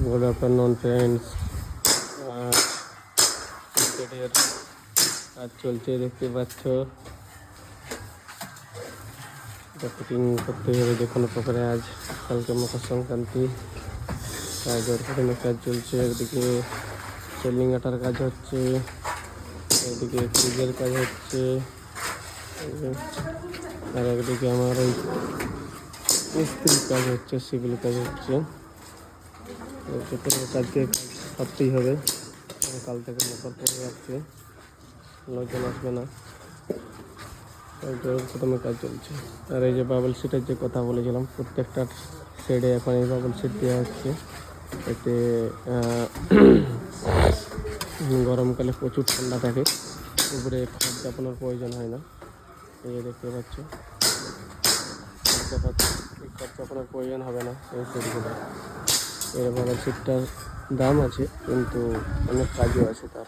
Good afternoon friends. কাজ চলছে দেখতে পাচ্ছ। ফিটিং করতে হবে যে কোনো প্রকারে। আজ কালকে মকর সংক্রান্তি, কাজ কাজ চলছে। একদিকে সেলিং আটার কাজ হচ্ছে, একদিকে ফ্রিজের কাজ হচ্ছে, আর একদিকে আমার ওই মিস্ত্রির কাজ হচ্ছে, সেগুলো কাজ হচ্ছে। কাজকে করতেই হবে, কাল থেকে মকর পড়ে যাচ্ছে, লোকজন আসবে না, প্রথমে কাজ চলছে। আর এই যে বাবল শিটের যে কথা বলেছিলাম, প্রত্যেকটা শেডে এখন এই বাবল শিট দেওয়া হচ্ছে। এতে গরমকালে প্রচুর ঠান্ডা থাকে, উপরে খাট চাপানোর প্রয়োজন হয় না। এই দেখতে পাচ্ছ, খাট চাপানোর প্রয়োজন হবে না এই শেডগুলো। এর বাবল শিটটার দাম আছে, কিন্তু অনেক কাজও আছে তার।